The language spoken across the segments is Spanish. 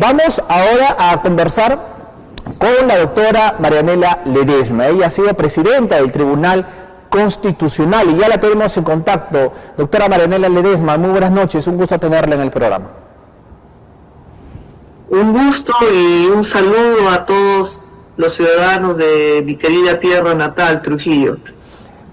Vamos ahora a conversar con la doctora Marianela Ledesma. Ella ha sido presidenta del Tribunal Constitucional y ya la tenemos en contacto. Doctora Marianela Ledesma, muy buenas noches, un gusto tenerla en el programa. Un gusto y un saludo a todos los ciudadanos de mi querida tierra natal, Trujillo.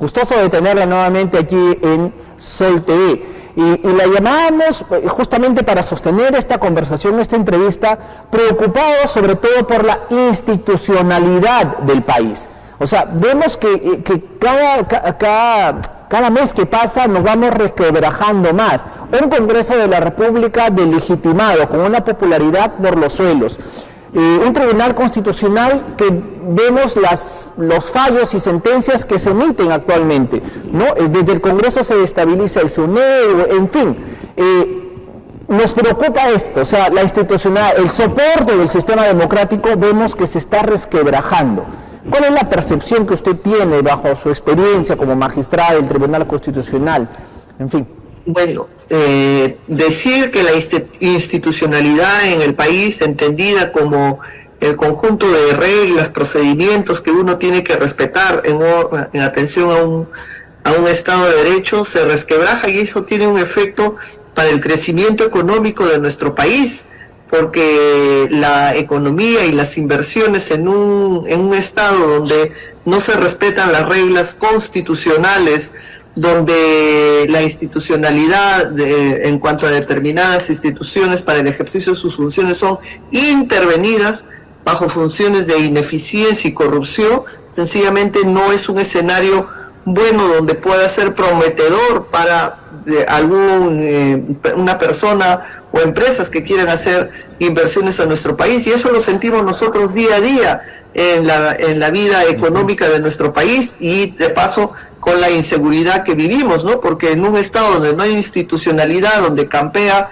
Gustoso de tenerla nuevamente aquí en Sol TV. Y la llamábamos justamente para sostener esta conversación, esta entrevista, preocupados sobre todo por la institucionalidad del país. O sea, vemos que cada mes que pasa nos vamos resquebrajando más. Un Congreso de la República delegitimado, con una popularidad por los suelos. Un Tribunal Constitucional que vemos los fallos y sentencias que se emiten actualmente, ¿no? Desde el Congreso se destabiliza el SUNEDU, en fin. Nos preocupa esto, o sea, la institucionalidad, el soporte del sistema democrático vemos que se está resquebrajando. ¿Cuál es la percepción que usted tiene bajo su experiencia como magistrada del Tribunal Constitucional? En fin. Bueno, decir que la institucionalidad en el país, entendida como el conjunto de reglas, procedimientos que uno tiene que respetar en atención a un Estado de Derecho, se resquebraja, y eso tiene un efecto para el crecimiento económico de nuestro país, porque la economía y las inversiones en un Estado donde no se respetan las reglas constitucionales, donde la institucionalidad en cuanto a determinadas instituciones para el ejercicio de sus funciones son intervenidas bajo funciones de ineficiencia y corrupción, sencillamente no es un escenario bueno donde pueda ser prometedor para una persona o empresas que quieran hacer inversiones a nuestro país, y eso lo sentimos nosotros día a día en la vida económica de nuestro país, y de paso con la inseguridad que vivimos, ¿no? Porque en un Estado donde no hay institucionalidad, donde campea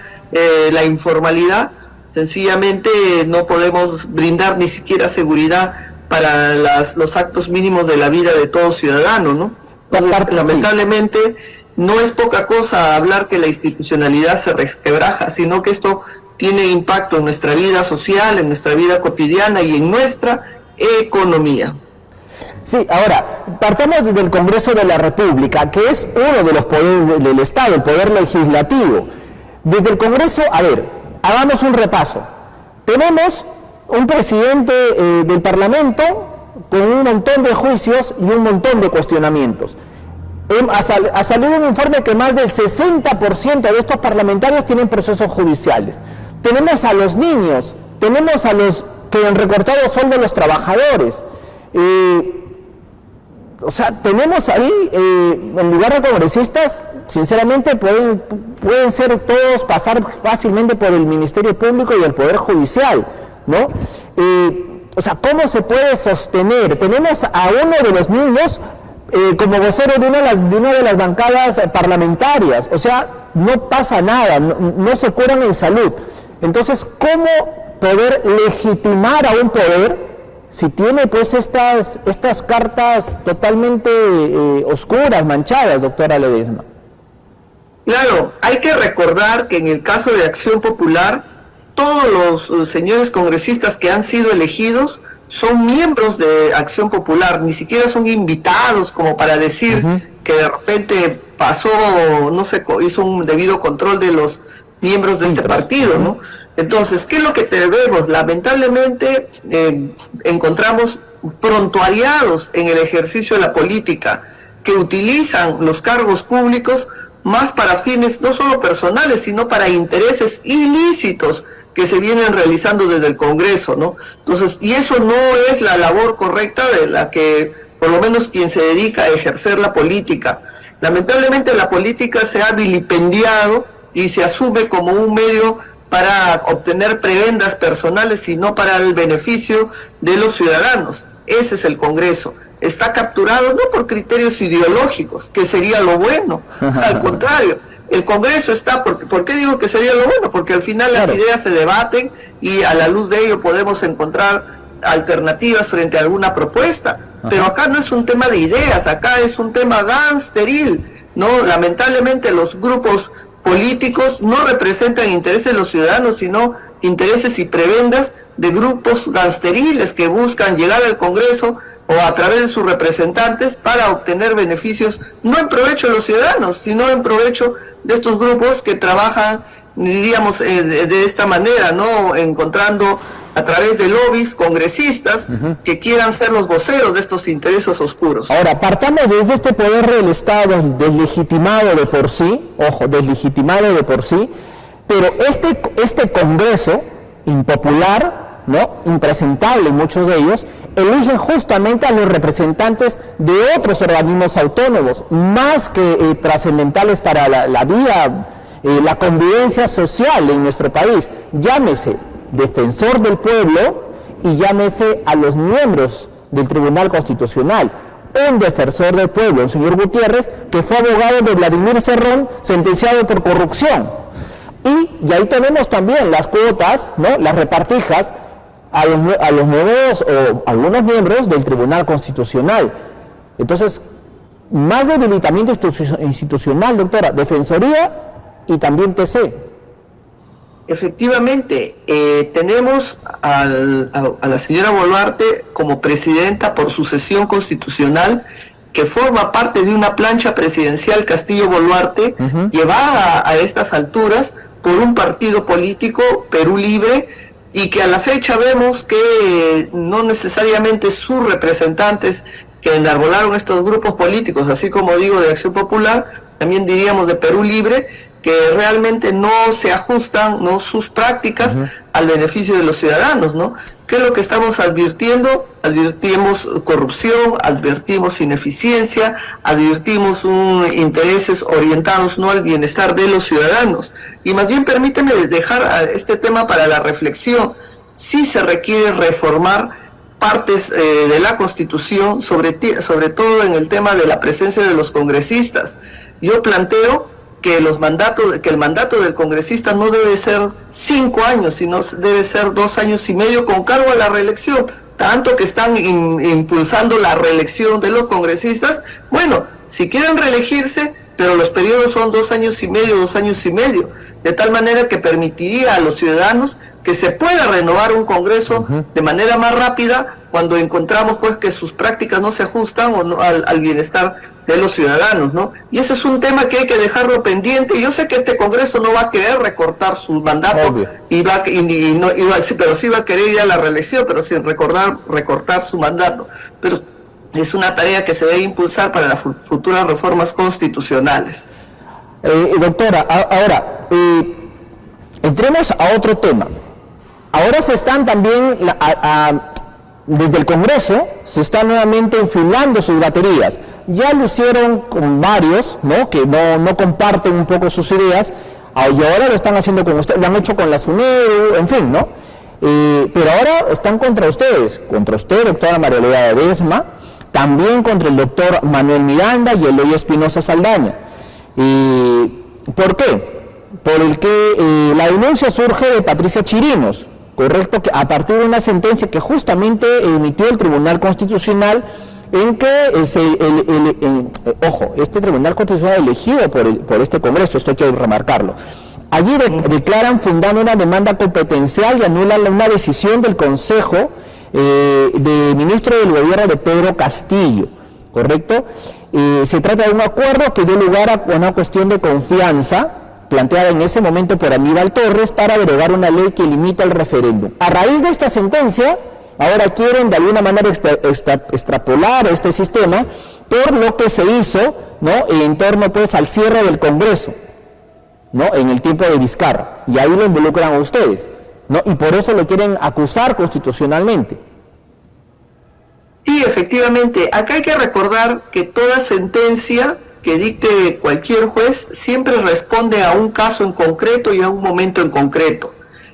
la informalidad, sencillamente no podemos brindar ni siquiera seguridad para los actos mínimos de la vida de todo ciudadano, ¿no? Entonces, lamentablemente, no es poca cosa hablar que la institucionalidad se resquebraja, sino que esto tiene impacto en nuestra vida social, en nuestra vida cotidiana y en nuestra economía. Sí, ahora, partamos desde el Congreso de la República, que es uno de los poderes del Estado, el poder legislativo. Desde el Congreso, a ver, hagamos un repaso. Tenemos un presidente del Parlamento con un montón de juicios y un montón de cuestionamientos. Ha salido un informe que más del 60% de estos parlamentarios tienen procesos judiciales. Tenemos a los niños, tenemos a los que han recortado el sueldo de los trabajadores. O sea, tenemos ahí, en lugar de congresistas, sinceramente pueden ser todos, pasar fácilmente por el Ministerio Público y el Poder Judicial, ¿no? O sea, ¿cómo se puede sostener? Tenemos a uno de los niños como vocero de una de las bancadas parlamentarias. O sea, no pasa nada, no se curan en salud. Entonces, ¿cómo poder legitimar a un poder si tiene pues estas cartas totalmente oscuras, manchadas, doctora Ledesma? Claro, hay que recordar que en el caso de Acción Popular, todos los señores congresistas que han sido elegidos son miembros de Acción Popular, ni siquiera son invitados como para decir que de repente pasó, no sé, hizo un debido control de los miembros de este partido, ¿no? Entonces, ¿qué es lo que tenemos? Lamentablemente encontramos prontuariados en el ejercicio de la política que utilizan los cargos públicos más para fines no solo personales, sino para intereses ilícitos que se vienen realizando desde el Congreso, ¿no? Entonces, y eso no es la labor correcta de la que, por lo menos quien se dedica a ejercer la política. Lamentablemente la política se ha vilipendiado y se asume como un medio para obtener prebendas personales y no para el beneficio de los ciudadanos. Ese es el Congreso. Está capturado no por criterios ideológicos, que sería lo bueno, al contrario. El Congreso está, ¿por qué digo que sería lo bueno? Porque al final las ideas se debaten y a la luz de ello podemos encontrar alternativas frente a alguna propuesta. Pero acá no es un tema de ideas, acá es un tema gangsteril, ¿no? Lamentablemente los grupos políticos no representan intereses de los ciudadanos, sino intereses y prebendas de grupos gangsteriles que buscan llegar al Congreso o a través de sus representantes para obtener beneficios, no en provecho de los ciudadanos, sino en provecho de estos grupos que trabajan, diríamos, de esta manera, ¿no? Encontrando a través de lobbies congresistas que quieran ser los voceros de estos intereses oscuros. Ahora, partamos desde este poder del Estado deslegitimado de por sí, ojo, deslegitimado de por sí, pero este Congreso impopular, ¿no?, impresentable muchos de ellos, eligen justamente a los representantes de otros organismos autónomos, más que trascendentales para la vida, la convivencia social en nuestro país. Llámese Defensor del Pueblo y llámese a los miembros del Tribunal Constitucional. Un defensor del pueblo, el señor Gutiérrez, que fue abogado de Vladimir Cerrón, sentenciado por corrupción. Y ahí tenemos también las cuotas, ¿no?, las repartijas a los nuevos o algunos miembros del Tribunal Constitucional. Entonces, más debilitamiento institucional, doctora, Defensoría y también TC. Efectivamente, tenemos a la señora Boluarte como presidenta por sucesión constitucional, que forma parte de una plancha presidencial Castillo-Boluarte, llevada a estas alturas por un partido político, Perú Libre, y que a la fecha vemos que no necesariamente sus representantes que enarbolaron estos grupos políticos, así como digo de Acción Popular, también diríamos de Perú Libre, que realmente no se ajustan, ¿no?, sus prácticas al beneficio de los ciudadanos, ¿no? ¿Qué es lo que estamos advirtiendo? Advertimos corrupción, advertimos ineficiencia, advertimos intereses orientados no al bienestar de los ciudadanos. Y más bien permíteme dejar este tema para la reflexión. Sí se requiere reformar partes de la Constitución, sobre todo en el tema de la presencia de los congresistas. Yo planteo que el mandato del congresista no debe ser 5 años, sino debe ser 2 años y medio con cargo a la reelección. Tanto que están impulsando la reelección de los congresistas. Bueno, si quieren reelegirse, pero los periodos son 2 años y medio, 2 años y medio, de tal manera que permitiría a los ciudadanos que se pueda renovar un Congreso de manera más rápida cuando encontramos pues que sus prácticas no se ajustan o no, al bienestar de los ciudadanos, ¿no? Y ese es un tema que hay que dejarlo pendiente. Yo sé que este Congreso no va a querer recortar su mandato, pero sí va a querer ir a la reelección, pero sin recortar su mandato. Pero es una tarea que se debe impulsar para las futuras reformas constitucionales. Doctora, ahora, entremos a otro tema. Ahora se están también, desde el Congreso, se están nuevamente enfilando sus baterías. Ya lo hicieron con varios, ¿no?, que no comparten un poco sus ideas, y ahora lo están haciendo con ustedes, lo han hecho con la SUNEDU, en fin, ¿no? Pero ahora están contra ustedes, contra usted, doctora María Elena Ledesma, también contra el doctor Manuel Miranda y Eloy Espinosa Saldaña. ¿Por qué? Por el que la denuncia surge de Patricia Chirinos, correcto, que a partir de una sentencia que justamente emitió el Tribunal Constitucional, en que este Tribunal Constitucional elegido por este Congreso, esto hay que remarcarlo, allí declaran fundando una demanda competencial y anulan una decisión del Consejo de Ministro del Gobierno de Pedro Castillo, ¿correcto? Se trata de un acuerdo que dio lugar a una cuestión de confianza planteada en ese momento por Aníbal Torres para derogar una ley que limita el referéndum. A raíz de esta sentencia, ahora quieren de alguna manera extrapolar este sistema por lo que se hizo, ¿no?, en torno pues al cierre del Congreso, ¿no?, en el tiempo de Vizcarra, y ahí lo involucran a ustedes, ¿no?, y por eso lo quieren acusar constitucionalmente. Sí, efectivamente, acá hay que recordar que toda sentencia que dicte cualquier juez siempre responde a un caso en concreto y a un momento en concreto.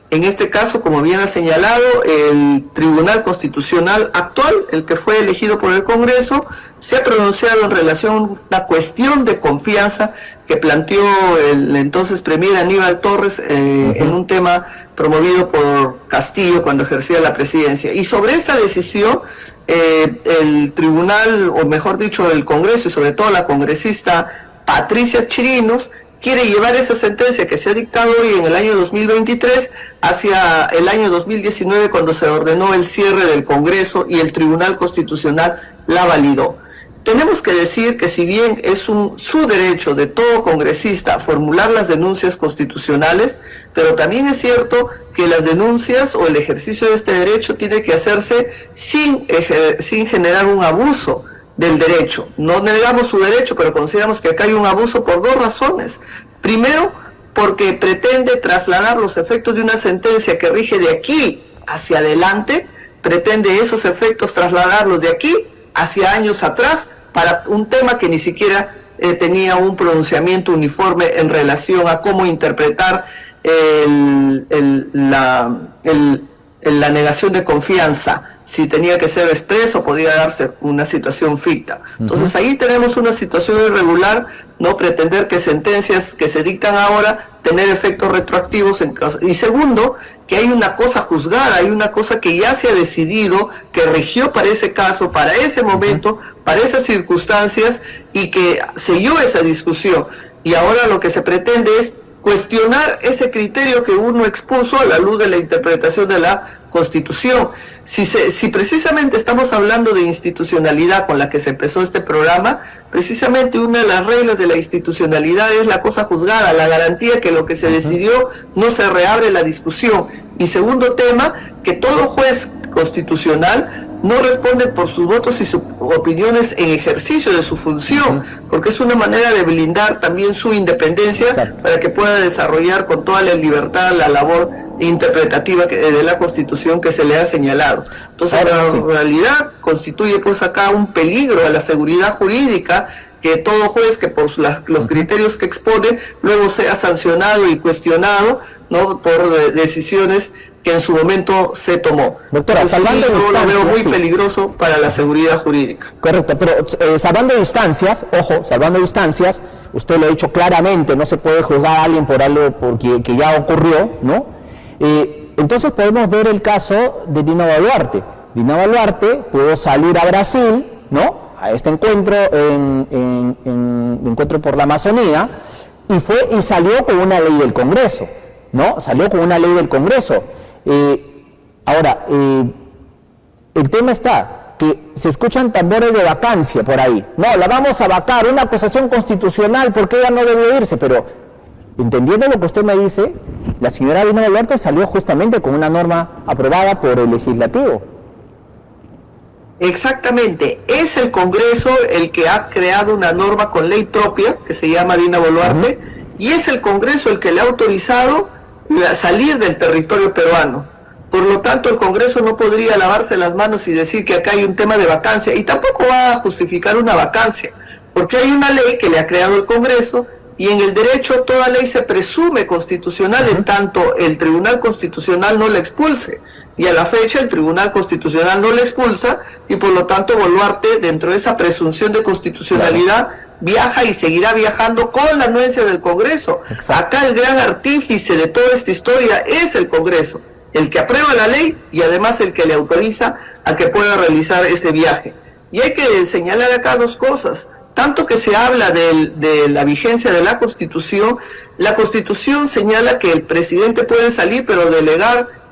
En este caso, como bien ha señalado, el Tribunal Constitucional actual, el que fue elegido por el Congreso, se ha pronunciado en relación a la cuestión de confianza que planteó el entonces Premier Aníbal Torres en un tema promovido por Castillo cuando ejercía la presidencia. Y sobre esa decisión, el tribunal, o mejor dicho, el Congreso y sobre todo la congresista Patricia Chirinos, quiere llevar esa sentencia que se ha dictado hoy en el año 2023 hacia el año 2019, cuando se ordenó el cierre del Congreso y el Tribunal Constitucional la validó. Tenemos que decir que si bien es su derecho de todo congresista formular las denuncias constitucionales, pero también es cierto que las denuncias o el ejercicio de este derecho tiene que hacerse sin generar un abuso del derecho. No negamos su derecho, pero consideramos que acá hay un abuso por dos razones. Primero, porque pretende trasladar los efectos de una sentencia que rige de aquí hacia adelante, pretende esos efectos trasladarlos de aquí hacia años atrás para un tema que ni siquiera tenía un pronunciamiento uniforme en relación a cómo interpretar la negación de confianza, si tenía que ser expreso o podía darse una situación ficta. Entonces ahí tenemos una situación irregular, no pretender que sentencias que se dictan ahora tener efectos retroactivos en caso. Y segundo, que hay una cosa juzgada, hay una cosa que ya se ha decidido, que rigió para ese caso, para ese momento, para esas circunstancias, y que selló esa discusión. Y ahora lo que se pretende es cuestionar ese criterio que uno expuso a la luz de la interpretación de la Constitución. Si precisamente estamos hablando de institucionalidad con la que se empezó este programa, precisamente una de las reglas de la institucionalidad es la cosa juzgada, la garantía que lo que se decidió no se reabre la discusión. Y segundo tema, que todo juez constitucional no responde por sus votos y sus opiniones en ejercicio de su función, porque es una manera de blindar también su independencia para que pueda desarrollar con toda la libertad la labor interpretativa de la Constitución que se le ha señalado. Entonces la realidad constituye pues acá un peligro a la seguridad jurídica, que todo juez que por los criterios que expone luego sea sancionado y cuestionado, ¿no?, por decisiones que en su momento se tomó. Doctora, salvando distancias, lo veo muy peligroso para la seguridad jurídica. Correcto, pero salvando distancias, ojo, salvando distancias, usted lo ha dicho claramente, no se puede juzgar a alguien por algo que ya ocurrió, ¿no? Entonces podemos ver el caso de Dina Boluarte. Dina Boluarte pudo salir a Brasil, ¿no?, a este encuentro, encuentro por la Amazonía, y salió con una ley del Congreso, ¿no? Salió con una ley del Congreso. Ahora, el tema está que se escuchan tambores de vacancia por ahí. No, la vamos a vacar, una acusación constitucional, porque ella no debió irse, pero entendiendo lo que usted me dice, la señora Dina Boluarte salió justamente con una norma aprobada por el legislativo. Exactamente, es el Congreso el que ha creado una norma con ley propia que se llama Dina Boluarte, y es el Congreso el que le ha autorizado salir del territorio peruano. Por lo tanto, el Congreso no podría lavarse las manos y decir que acá hay un tema de vacancia, y tampoco va a justificar una vacancia, porque hay una ley que le ha creado el Congreso, y en el derecho toda ley se presume constitucional en tanto el Tribunal Constitucional no la expulse. Y a la fecha el Tribunal Constitucional no la expulsa, y por lo tanto Boluarte, dentro de esa presunción de constitucionalidad, viaja y seguirá viajando con la anuencia del Congreso. Acá el gran artífice de toda esta historia es el Congreso, el que aprueba la ley y además el que le autoriza a que pueda realizar ese viaje. Y hay que señalar acá dos cosas. Tanto que se habla de la vigencia de la Constitución señala que el presidente puede salir, pero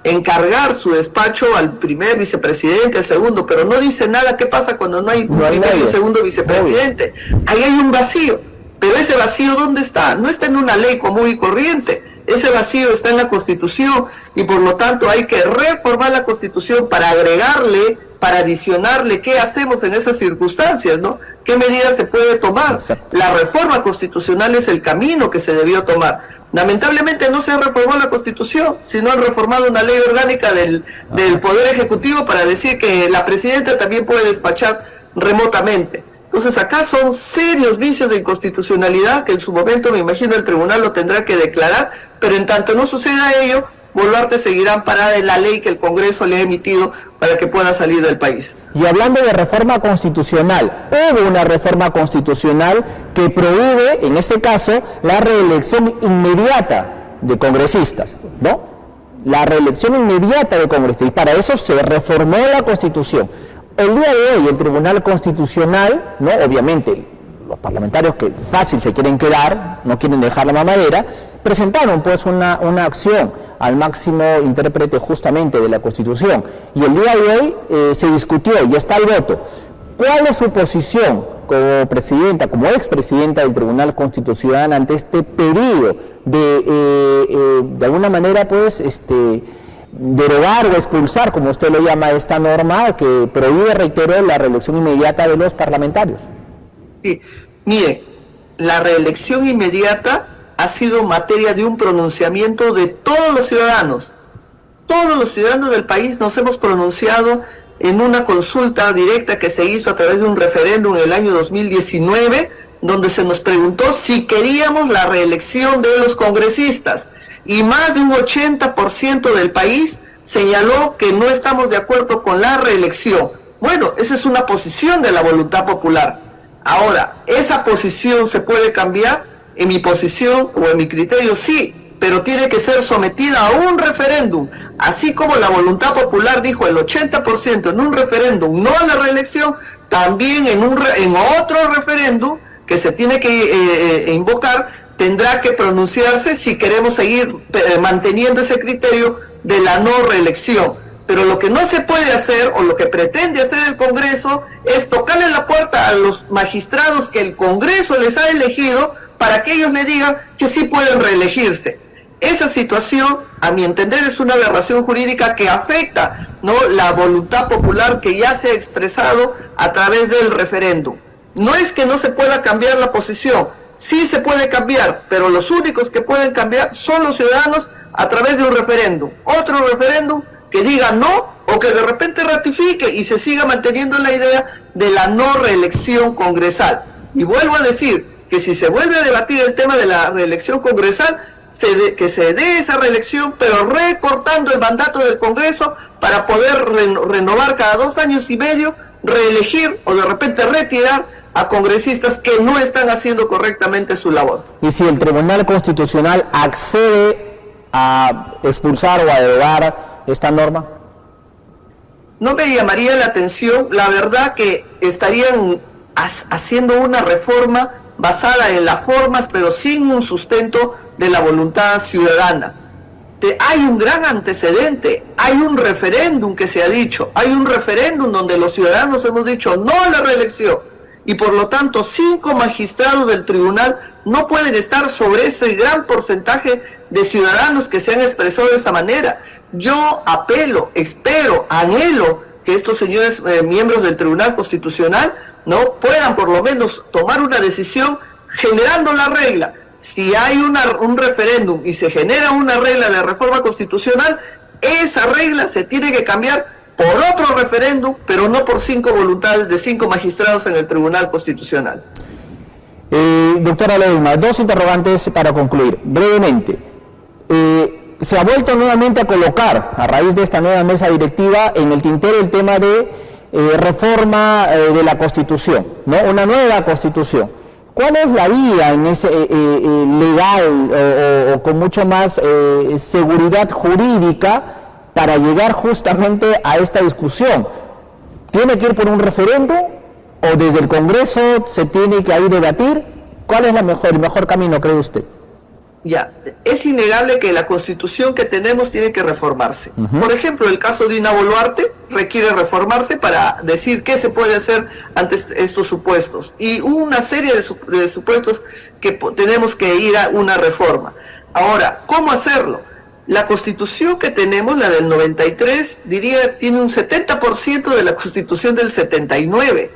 encargar su despacho al primer vicepresidente, al segundo, pero no dice nada qué pasa cuando no hay primer y segundo vicepresidente. Ahí hay un vacío, pero ese vacío ¿dónde está? No está en una ley común y corriente, ese vacío está en la Constitución, y por lo tanto hay que reformar la Constitución para agregarle, para adicionarle qué hacemos en esas circunstancias, ¿no? ¿Qué medidas se puede tomar? Exacto. La reforma constitucional es el camino que se debió tomar. Lamentablemente no se ha reformado la Constitución, sino han reformado una ley orgánica del Poder Ejecutivo para decir que la presidenta también puede despachar remotamente. Entonces acá son serios vicios de inconstitucionalidad que en su momento me imagino el tribunal lo tendrá que declarar, pero en tanto no suceda ello, Boluarte seguirá amparada en la ley que el Congreso le ha emitido para que pueda salir del país. Y hablando de reforma constitucional, hubo una reforma constitucional que prohíbe, en este caso, la reelección inmediata de congresistas, ¿no? La reelección inmediata de congresistas, y para eso se reformó la Constitución. El día de hoy el Tribunal Constitucional, ¿no?, obviamente los parlamentarios que fácil se quieren quedar, no quieren dejar la mamadera, presentaron pues una acción al máximo intérprete justamente de la Constitución. Y el día de hoy se discutió y está el voto. ¿Cuál es su posición como presidenta, como expresidenta del Tribunal Constitucional ante este pedido de alguna manera pues derogar o expulsar, como usted lo llama, esta norma que prohíbe, reitero, la reelección inmediata de los parlamentarios? Sí, mire, la reelección inmediata ha sido materia de un pronunciamiento de todos los ciudadanos. Todos los ciudadanos del país nos hemos pronunciado en una consulta directa que se hizo a través de un referéndum en el año 2019, donde se nos preguntó si queríamos la reelección de los congresistas. Y más de un 80% del país señaló que no estamos de acuerdo con la reelección. Bueno, esa es una posición de la voluntad popular. Ahora, ¿esa posición se puede cambiar? En mi posición o en mi criterio sí, pero tiene que ser sometida a un referéndum. Así como la voluntad popular dijo el 80% en un referéndum no a la reelección, también en otro referéndum que se tiene que invocar, tendrá que pronunciarse si queremos seguir manteniendo ese criterio de la no reelección. Pero lo que no se puede hacer, o lo que pretende hacer el Congreso, es tocarle la puerta a los magistrados que el Congreso les ha elegido para que ellos le digan que sí pueden reelegirse. Esa situación, a mi entender, es una aberración jurídica que afecta, ¿no?, la voluntad popular que ya se ha expresado a través del referéndum. No es que no se pueda cambiar la posición, sí se puede cambiar, pero los únicos que pueden cambiar son los ciudadanos a través de un referéndum. Otro referéndum que diga no, o que de repente ratifique y se siga manteniendo la idea de la no reelección congresal. Y vuelvo a decir que si se vuelve a debatir el tema de la reelección congresal, que se dé esa reelección, pero recortando el mandato del Congreso para poder renovar cada 2 años y medio, reelegir o de repente retirar a congresistas que no están haciendo correctamente su labor. Y si el Tribunal Constitucional accede a expulsar o a derogar esta norma, no me llamaría la atención. La verdad que estarían haciendo una reforma basada en las formas, pero sin un sustento de la voluntad ciudadana. Hay un gran antecedente, hay un referéndum que se ha dicho, hay un referéndum donde los ciudadanos hemos dicho no a la reelección, y por lo tanto 5 magistrados del tribunal no pueden estar sobre ese gran porcentaje de ciudadanos que se han expresado de esa manera. Yo apelo, espero, anhelo que estos señores miembros del Tribunal Constitucional no puedan por lo menos tomar una decisión generando la regla. Si hay un referéndum y se genera una regla de reforma constitucional, esa regla se tiene que cambiar por otro referéndum, pero no por 5 voluntades de 5 magistrados en el Tribunal Constitucional. Doctora Ledesma, 2 interrogantes para concluir. Brevemente, se ha vuelto nuevamente a colocar, a raíz de esta nueva mesa directiva, en el tintero el tema de reforma de la Constitución, ¿no? Una nueva Constitución. ¿Cuál es la vía en ese legal o con mucho más seguridad jurídica para llegar justamente a esta discusión? ¿Tiene que ir por un referéndum o desde el Congreso se tiene que ahí debatir? ¿Cuál es el mejor camino, cree usted? Ya, es innegable que la Constitución que tenemos tiene que reformarse. Por ejemplo, el caso de Dina Boluarte requiere reformarse para decir qué se puede hacer ante estos supuestos. Y una serie de supuestos que tenemos que ir a una reforma. Ahora, ¿cómo hacerlo? La Constitución que tenemos, la del 93, diría, tiene un 70% de la Constitución del 79.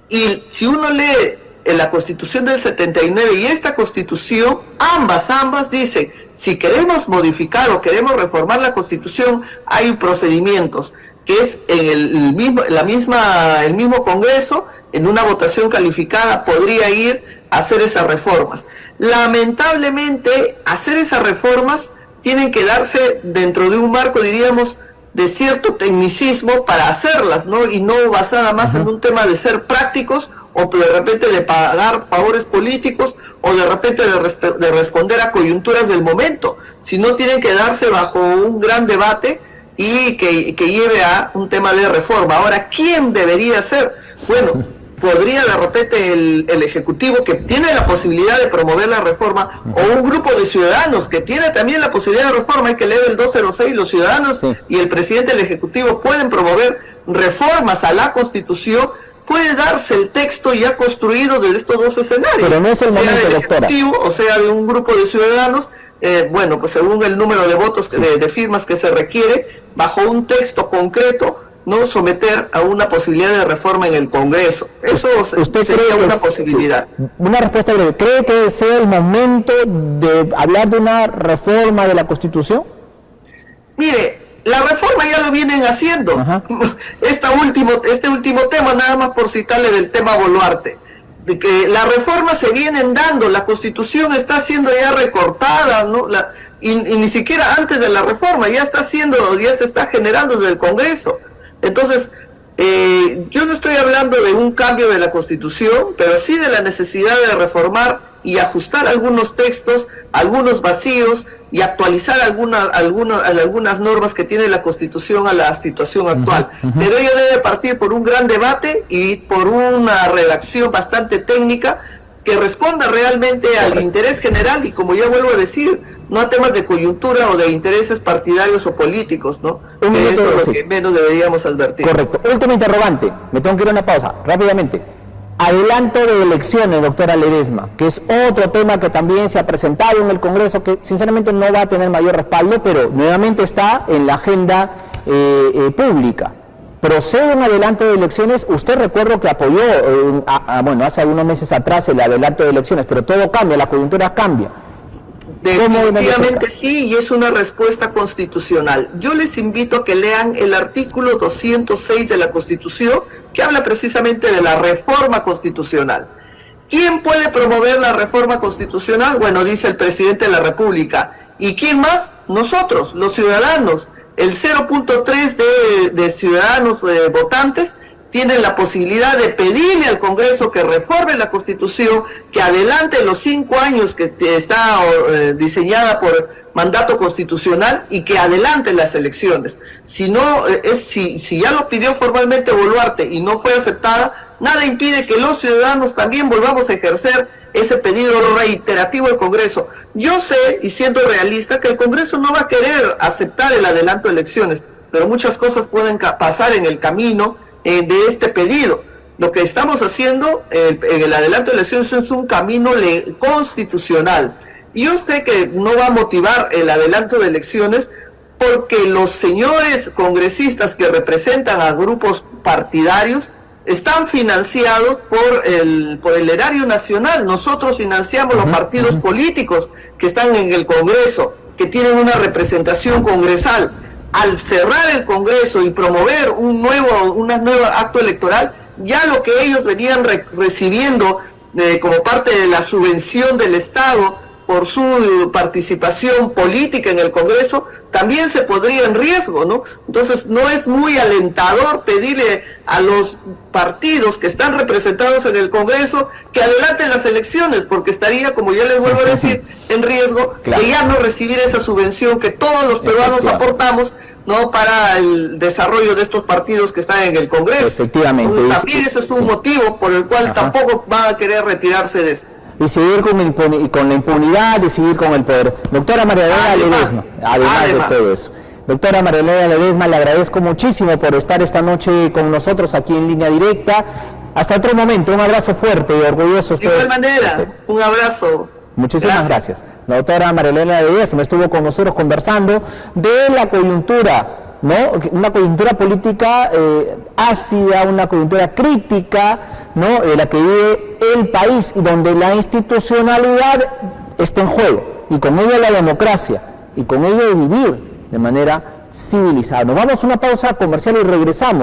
Y si uno lee en la Constitución del 79 y esta Constitución, ambas dicen, si queremos modificar o queremos reformar la Constitución, hay procedimientos, que es en el mismo Congreso, en una votación calificada, podría ir a hacer esas reformas. Lamentablemente, hacer esas reformas tienen que darse dentro de un marco, diríamos, de cierto tecnicismo para hacerlas, ¿no? Y no basada más en un tema de ser prácticos, o de repente de pagar favores políticos, o de repente de responder a coyunturas del momento, sino tienen que darse bajo un gran debate y que lleve a un tema de reforma. Ahora, ¿quién debería ser? Bueno, podría de repente el Ejecutivo, que tiene la posibilidad de promover la reforma, o un grupo de ciudadanos que tiene también la posibilidad de reforma, hay que leer el 206, los ciudadanos y el presidente del Ejecutivo pueden promover reformas a la Constitución, puede darse el texto ya construido de estos dos escenarios. Pero no es el momento, doctora. O sea, de un grupo de ciudadanos, bueno, pues según el número de votos, de firmas que se requiere, bajo un texto concreto, no someter a una posibilidad de reforma en el Congreso. Eso sería una posibilidad. Una respuesta breve. ¿Cree que sea el momento de hablar de una reforma de la Constitución? Mire, la reforma ya lo vienen haciendo. Este último tema, nada más por citarle del tema Boluarte, de que las reformas se vienen dando, la Constitución está siendo ya recortada, ¿no? Y ni siquiera antes de la reforma ya se está generando desde el Congreso. Entonces, yo no estoy hablando de un cambio de la Constitución, pero sí de la necesidad de reformar y ajustar algunos textos, algunos vacíos, y actualizar algunas normas que tiene la Constitución a la situación actual. Pero ello debe partir por un gran debate y por una redacción bastante técnica que responda realmente al interés general y, como ya vuelvo a decir, no a temas de coyuntura o de intereses partidarios o políticos, ¿no? Eso es lo que menos deberíamos advertir. Correcto. Última interrogante, me tengo que ir a una pausa, rápidamente. Adelanto de elecciones, doctora Ledesma, que es otro tema que también se ha presentado en el Congreso, que sinceramente no va a tener mayor respaldo, pero nuevamente está en la agenda pública. Procede un adelanto de elecciones. Usted recuerdo que apoyó, bueno, hace algunos meses atrás el adelanto de elecciones, pero todo cambia, la coyuntura cambia. Definitivamente sí, y es una respuesta constitucional. Yo les invito a que lean el artículo 206 de la Constitución, que habla precisamente de la reforma constitucional. ¿Quién puede promover la reforma constitucional? Bueno, dice el presidente de la República. ¿Y quién más? Nosotros, los ciudadanos. El 0.3 de ciudadanos votantes tienen la posibilidad de pedirle al Congreso que reforme la Constitución, que adelante los 5 años que está diseñada por mandato constitucional y que adelante las elecciones. Si ya lo pidió formalmente Boluarte y no fue aceptada, nada impide que los ciudadanos también volvamos a ejercer ese pedido reiterativo del Congreso. Yo sé, y siendo realista, que el Congreso no va a querer aceptar el adelanto de elecciones, pero muchas cosas pueden pasar en el camino de este pedido. Lo que estamos haciendo en el adelanto de elecciones es un camino constitucional. Y yo sé que no va a motivar el adelanto de elecciones porque los señores congresistas que representan a grupos partidarios están financiados por el erario nacional. Nosotros financiamos los partidos políticos que están en el Congreso, que tienen una representación congresal. Al cerrar el Congreso y promover un nuevo acto electoral, ya lo que ellos venían recibiendo como parte de la subvención del Estado por su participación política en el Congreso, también se podría en riesgo, ¿no? Entonces no es muy alentador pedirle a los partidos que están representados en el Congreso que adelanten las elecciones, porque estaría, como ya les vuelvo a decir, en riesgo de ya no recibir esa subvención que todos los peruanos aportamos, ¿no?, para el desarrollo de estos partidos que están en el Congreso. Efectivamente. Entonces, también ese es un motivo por el cual tampoco van a querer retirarse de esto. Y seguir con la impunidad y seguir con el poder. Doctora María Elena Ledesma, además de todo eso. Doctora María Elena Ledesma, le agradezco muchísimo por estar esta noche con nosotros aquí en Línea Directa. Hasta otro momento, un abrazo fuerte y orgulloso. De igual manera, un abrazo. Muchísimas gracias. La doctora María Elena Ledesma estuvo con nosotros conversando de la coyuntura, ¿no? Una coyuntura política ácida, una coyuntura crítica, ¿no?, de la que vive el país y donde la institucionalidad está en juego, y con ello la democracia, y con ello vivir de manera civilizada. Nos vamos a una pausa comercial y regresamos.